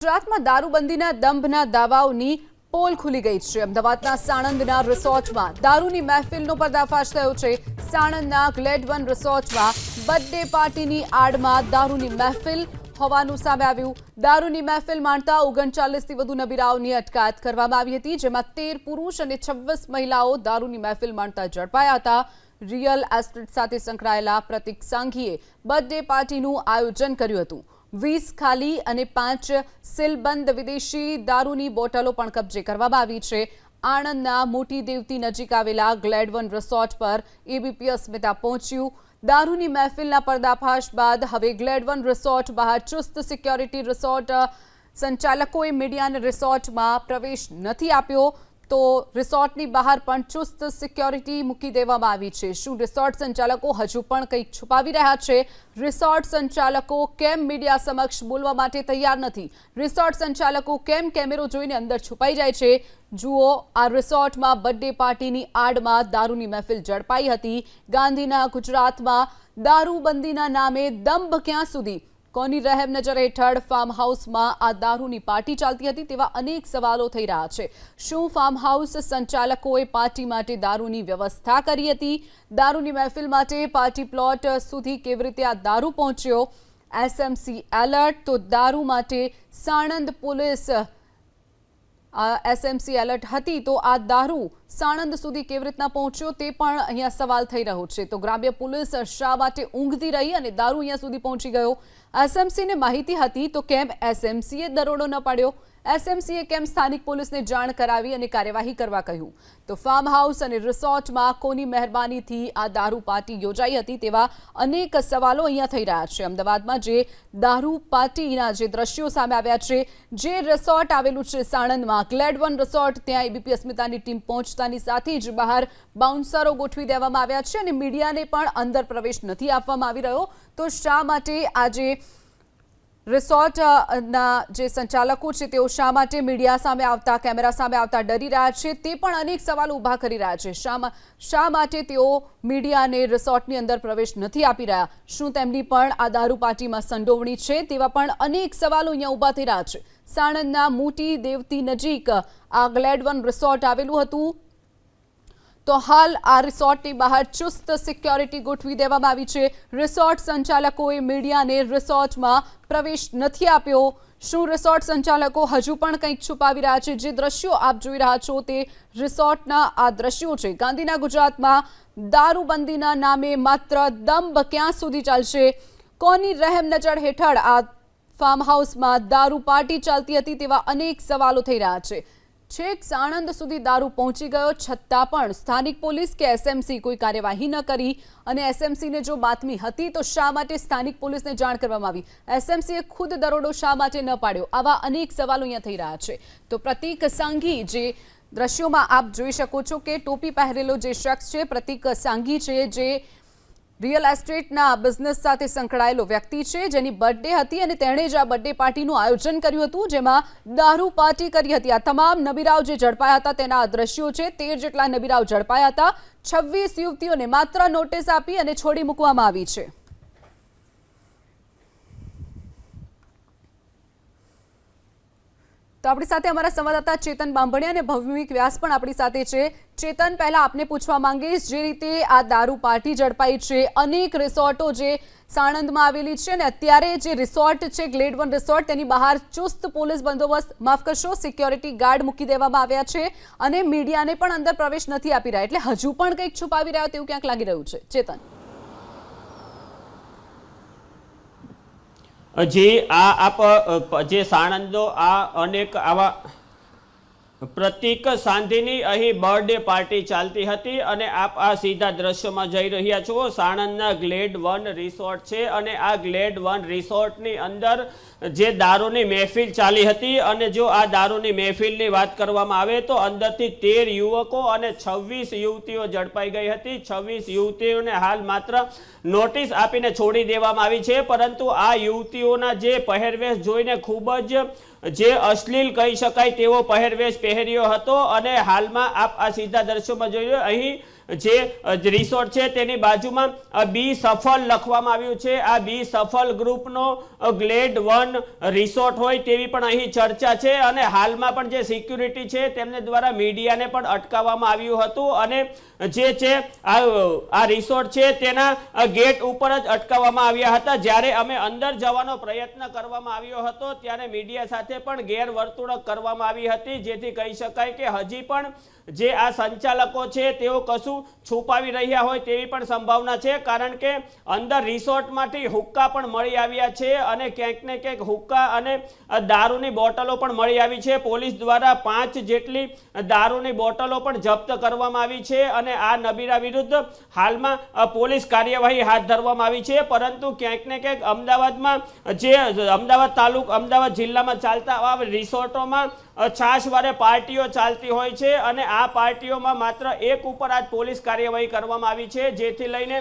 ગુજરાતમાં દારૂબંધીના દંભના દાવાઓની પોલ ખુલી ગઈ છે। અમદાવાદના સાણંદના રિસોર્ટમાં દારૂની મહેફિલનો પર્દાફાશ થયો છે। સાણંદના ગ્લેડ1 રિસોર્ટમાં બર્થડે પાર્ટીની આડમાં દારૂની મહેફિલ હોવાનું સામે આવ્યું। દારૂની મહેફિલ માણતા 39થી વધુ નબીરાઓની અટકાયત કરવામાં આવી હતી, જેમાં 13 પુરુષ અને 26 મહિલાઓ દારૂની મહેફિલ માણતા ઝડપાયા હતા। રિયલ એસ્ટેટ સાથે સંકળાયેલા પ્રતિક સાંઘીએ બર્થડે પાર્ટીનું આયોજન કર્યું હતું। 20 ખાલી અને 5 સીલબંધ વિદેશી દારૂની બોટલો પણ કબજે કરવામાં આવી છે। આણંદના મોટી દેવતી નજીક આવેલા ગ્લેડ1 રિસોર્ટ પર એબીપી અસ્મિતા પહોંચ્યું। દારૂની મહેફિલના પર્દાફાશ બાદ હવે ગ્લેડ1 રિસોર્ટ બહાર ચુસ્ત સિક્યોરિટી રિસોર્ટ સંચાલકોએ મીડિયાને રિસોર્ટમાં પ્રવેશ નથી આપ્યો, તો રિસોર્ટની બહાર પણ ચુસ્ત સિક્યોરિટી મૂકી દેવામાં આવી છે। શું રિસોર્ટ સંચાલકો હજુ પણ કંઈક છુપાવી રહ્યા છે? રિસોર્ટ સંચાલકો કેમ મીડિયા સમક્ષ બોલવા માટે તૈયાર નથી? રિસોર્ટ સંચાલકો કેમ કેમેરો જોઈને અંદર છુપાઈ જાય છે? જુઓ, આ રિસોર્ટમાં બર્થડે પાર્ટીની આડમાં દારૂની મહેફિલ ઝડપાઈ હતી। ગાંધીના ગુજરાતમાં દારૂબંધીના નામે દંભ ક્યાં સુધી? કોની રહેમ નજર હેઠળ ફાર્મ હાઉસમાં આ દારૂની પાર્ટી ચાલતી હતી તેવા અનેક સવાલો થઈ રહ્યા છે। શું ફાર્મ હાઉસ સંચાલકોએ પાર્ટી માટે દારૂની વ્યવસ્થા કરી હતી? દારૂની મહેફિલ માટે પાર્ટી પ્લોટ સુધી કેવી રીતે આ દારૂ પહોંચ્યો? એસએમસી એલર્ટ, તો દારૂ માટે સાણંદ પોલીસ એસએમસી એલર્ટ હતી, તો આ દારૂ સાણંદ સુધી કેવી રીતના પહોંચ્યો તે પણ અહીંયા સવાલ થઈ રહ્યો છે। તો ગ્રામ્ય પોલીસ શા માટે ઊંઘતી રહી અને દારૂ અહીંયા સુધી પહોંચી ગયો? એસએમસીને માહિતી હતી તો કેમ એસએમસીએ દરોડો ન પાડ્યો? એસએમસીએ કેમ સ્થાનિક પોલીસને જાણ કરાવી અને કાર્યવાહી કરવા કહ્યું? તો ફાર્મ હાઉસ અને રિસોર્ટમાં કોની મહેરબાનીથી આ દારૂ પાર્ટી યોજાઈ હતી તેવા અનેક સવાલો અહીંયા થઈ રહ્યા છે। અમદાવાદમાં જે દારૂ પાર્ટીના જે દ્રશ્યો સામે આવ્યા છે, જે રિસોર્ટ આવેલું છે સાણંદમાં ગ્લેડ1 રિસોર્ટ, ત્યાં એબીપી અસ્મિતાની ટીમ પહોંચતાની સાથે જ બહાર બાઉન્સરો ગોઠવી દેવામાં આવ્યા છે અને મીડિયાને પણ અંદર પ્રવેશ નથી આપવામાં આવી રહ્યો। તો શા માટે આજે રિસોર્ટના જે સંચાલકો છે તેઓ શા માટે મીડિયા સામે આવતા, કેમેરા સામે આવતા ડરી રહ્યા છે તે પણ અનેક સવાલો ઊભા કરી રહ્યા છે। શા માટે તેઓ મીડિયાને રિસોર્ટની અંદર પ્રવેશ નથી આપી રહ્યા? શું તેમની પણ આ દારૂ પાર્ટીમાં સંડોવણી છે? તેવા પણ અનેક સવાલો અહીંયા ઊભા થઈ રહ્યા છે। સાણંદના મોટી દેવતી નજીક આ ગ્લેડ1 રિસોર્ટ આવેલું હતું, તો હાલ આ રિસોર્ટની બહાર ચુસ્ત સિક્યોરિટી ગોઠવી દેવામાં આવી છે। રિસોર્ટ સંચાલકોએ મીડિયાને રિસોર્ટમાં પ્રવેશ નથી આપ્યો। શું રિસોર્ટ સંચાલકો હજુ પણ કંઈક છુપાવી રહ્યા છે? જે દ્રશ્યો આપ જોઈ રહ્યા છો તે રિસોર્ટના આ દ્રશ્યો છે। ગાંધીના ગુજરાતમાં દારૂબંધીના નામે માત્ર દંભ ક્યાં સુધી ચાલશે? કોની રહેમ નજર હેઠળ આ ફાર્મ હાઉસમાં દારૂ પાર્ટી ચાલતી હતી તેવા અનેક સવાલો થઈ રહ્યા છે। છેક સાણંદ સુધી દારૂ પહોંચી ગયો છતાં પણ સ્થાનિક પોલીસ કે એસએમસી કોઈ કાર્યવાહી ન કરી, અને એસએમસીને જો બાતમી હતી તો શા માટે સ્થાનિક પોલીસને જાણ કરવામાં આવી? એસએમસીએ ખુદ દરોડો શા માટે ન પાડ્યો? આવા અનેક સવાલો અહીંયા થઈ રહ્યા છે। તો પ્રતિક સાંઘી, જે દ્રશ્યોમાં આપ જોઈ શકો છો કે ટોપી પહેરેલો જે શખ્સ છે, પ્રતિક સાંઘી છે, જે રિયલ એસ્ટેટના બિઝનેસ સાથે સંકળાયેલો વ્યક્તિ છે, જેની બર્થડે હતી અને તેણે જ આ બર્થડે પાર્ટીનું આયોજન કર્યું હતું, જેમાં દારૂ પાર્ટી કરી હતી। આ તમામ નબીરાઓ જે ઝડપાયા હતા તેના આ દ્રશ્યો છે। 13 જેટલા નબીરાઓ ઝડપાયા હતા। 26 યુવતીઓને માત્ર નોટિસ આપી અને છોડી મૂકવામાં આવી છે। તો આપણી સાથે અમારા સંવાદદાતા ચેતન બાંભણિયા અને ભૌમિક વ્યાસ પણ આપણી સાથે છે। ચેતન, પહેલા આપને પૂછવા માંગીશ, જે રીતે આ દારૂ પાર્ટી ઝડપાઈ છે, અનેક રિસોર્ટો જે સાણંદમાં આવેલી છે અને અત્યારે જે રિસોર્ટ છે ગ્લેડ1 રિસોર્ટ, તેની બહાર ચુસ્ત પોલીસ બંદોબસ્ત, માફ કરશો, સિક્યોરિટી ગાર્ડ મૂકી દેવામાં આવ્યા છે અને મીડિયાને પણ અંદર પ્રવેશ નથી આપી રહ્યા, એટલે હજુ પણ કંઈક છુપાવી રહ્યા તેવું ક્યાંક લાગી રહ્યું છે। ચેતન, જે આપ જે સાણંદનો આ અનેક આવા પ્રતિક સાંધીની અહીં બર્થડે પાર્ટી ચાલતી હતી અને આપ આ સીધા દ્રશ્યોમાં જઈ રહ્યા છો। સાણંદના ગ્લેડ1 રિસોર્ટ છે અને આ ગ્લેડ1 રિસોર્ટની અંદર જે દારૂની મહેફિલ ચાલી હતી, અને જો આ દારૂની મહેફિલની વાત કરવામાં આવે તો અંદરથી 13 યુવકો અને 26 યુવતીઓ ઝડપાઈ ગઈ હતી। 26 યુવતીઓને હાલ માત્ર નોટિસ આપીને છોડી દેવામાં આવી છે, પરંતુ આ યુવતીઓના જે પહેરવેશ જોઈને ખૂબ જ જે અશ્લીલ કહી શકાય તેવો પહેરવેશ પહેર્યો હતો અને હાલમાં આપ આ સીધા દ્રશ્યોમાં જોઈ અહીં જે રિસોર્ટ છે તેની બાજુમાં બી સફલ લખવામાં આવ્યું છે. આ બી સફલ ગ્રુપનો ગ્લેડ 1 રિસોર્ટ હોય તેવી પણ અહીં ચર્ચા છે અને હાલમાં પણ જે સિક્યુરિટી છે તેમને દ્વારા મીડિયાને પણ અટકાવવામાં આવ્યું હતું અને જે છે આ રિસોર્ટ છે તેના ગેટ ઉપર જ અટકાવવામાં આવ્યા હતા. જ્યારે અમે અંદર જવાનો પ્રયત્ન કરવામાં આવ્યો હતો ત્યારે મીડિયા સાથે પણ ગેરવર્તણૂક કરવામાં આવી હતી, જેથી કહી શકાય કે હજી પણ જે આ સંચાલકો છે તેઓ કશું છુપાવી રહ્યા હોય તેવી પણ સંભાવના છે, કારણ કે અંદર રિસોર્ટમાંથી હુક્કા પણ મળી આવ્યા છે અને ક્યાંક ને ક્યાંક હુક્કા અને દારૂની બોટલો પણ મળી આવી છે. પોલીસ દ્વારા 5 જેટલી દારૂની બોટલો પણ જપ્ત કરવામાં આવી છે અને આ નબીરા વિરુદ્ધ હાલમાં પોલીસ કાર્યવાહી હાથ ધરવામાં આવી છે. પરંતુ ક્યાંક ને ક્યાંક અમદાવાદમાં જે અમદાવાદ જિલ્લામાં ચાલતા આ રિસોર્ટોમાં છાશવારે પાર્ટીઓ ચાલતી હોય છે અને આ પાર્ટીઓમાં માત્ર એક ઉપર આજ પોલીસ કાર્યવાહી કરવામાં આવી છે, જેથી લઈને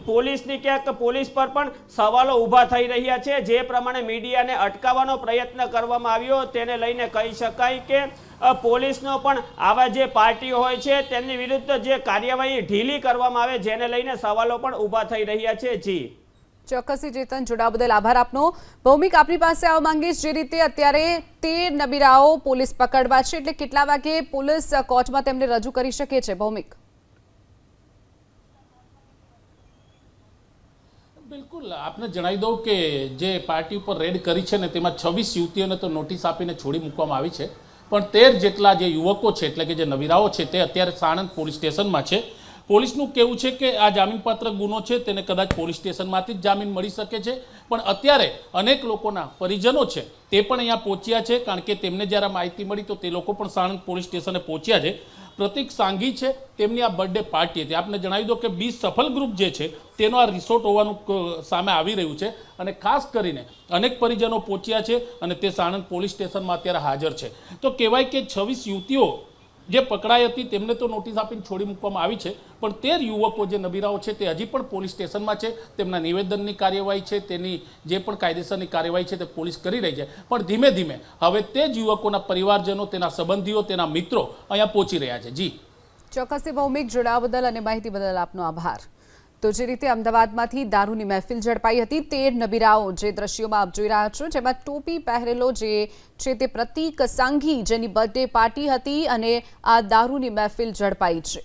પોલીસની ક્યાંક પોલીસ પર પણ સવાલો ઊભા થઈ રહ્યા છે. જે પ્રમાણે મીડિયાને અટકાવવાનો પ્રયત્ન કરવામાં આવ્યો તેને લઈને કહી શકાય કે પોલીસનો પણ આવા જે પાર્ટીઓ હોય છે તેમની વિરુદ્ધ જે કાર્યવાહી ઢીલી કરવામાં આવે જેને લઈને સવાલો પણ ઊભા થઈ રહ્યા છે. જી ચોક્કસથી ચેતન, જોડાવા બદલ આભાર આપનો. ભૌમિક, આપની પાસે આવવા માંગીશ, જે રીતે અત્યારે 13 નબીરાઓ પોલીસ પકડવા છે, એટલે કેટલા વાગે પોલીસ કોર્ટમાં તેમને રજૂ કરી શકે છે? ભૌમિક. બિલકુલ, આપને જણાવી દઉં કે જે પાર્ટી ઉપર રેડ કરી છે ને તેમાં 26 યુવતીઓને તો નોટિસ આપીને છોડી મૂકવામાં આવી છે, પણ 13 જેટલા જે યુવકો છે એટલે કે જે નબીરાઓ છે તે અત્યારે સાણંદ પોલીસ સ્ટેશનમાં છે. પોલીસનું કહેવું છે કે આ જામીનપાત્ર ગુનો છે તેને કદાચ પોલીસ સ્ટેશનમાંથી જ જામીન મળી શકે છે, પણ અત્યારે અનેક લોકોના પરિજનો છે તે પણ અહીંયા પહોંચ્યા છે, કારણ કે તેમને જ્યારે માહિતી મળી તો તે લોકો પણ સાણંદ પોલીસ સ્ટેશને પહોંચ્યા છે. પ્રતિક સાંઘી છે તેમની આ બર્થડે પાર્ટી હતી. આપને જણાવી દો કે બી સફલ ગ્રુપ જે છે તેનો આ રિસોર્ટ હોવાનું સામે આવી રહ્યું છે અને ખાસ કરીને અનેક પરિજનો પહોંચ્યા છે અને તે સાણંદ પોલીસ સ્ટેશનમાં અત્યારે હાજર છે. તો કહેવાય કે 26 યુવતીઓ જે પકડાઈ હતી તેમને તો નોટિસ આપીને છોડી મૂકવામાં આવી છે, પણ 13 યુવકો જે નબીરાઓ છે તે હજી પણ પોલીસ સ્ટેશનમાં છે. તેમના નિવેદનની કાર્યવાહી છે, તેની જે પણ કાયદેસરની કાર્યવાહી છે તે પોલીસ કરી રહી છે, પણ ધીમે ધીમે હવે તે જ યુવકોના પરિવારજનો, તેના સંબંધીઓ, તેના મિત્રો અહીંયા પહોંચી રહ્યા છે. જી ચોક્કસથી ભૌમિક, જોડાવા બદલ અને માહિતી બદલ આપનો આભાર. તો જે રીતે અમદાવાદમાંથી દારૂની મહેફિલ ઝડપાઈ હતી, 13 નબીરાઓ જે દ્રશ્યોમાં આપ જોઈ રહ્યા છો, જેમાં ટોપી પહેરેલો જે છે તે પ્રતિક સાંઘી, જેની બર્થડે પાર્ટી હતી અને આ દારૂની મહેફિલ ઝડપાઈ છે.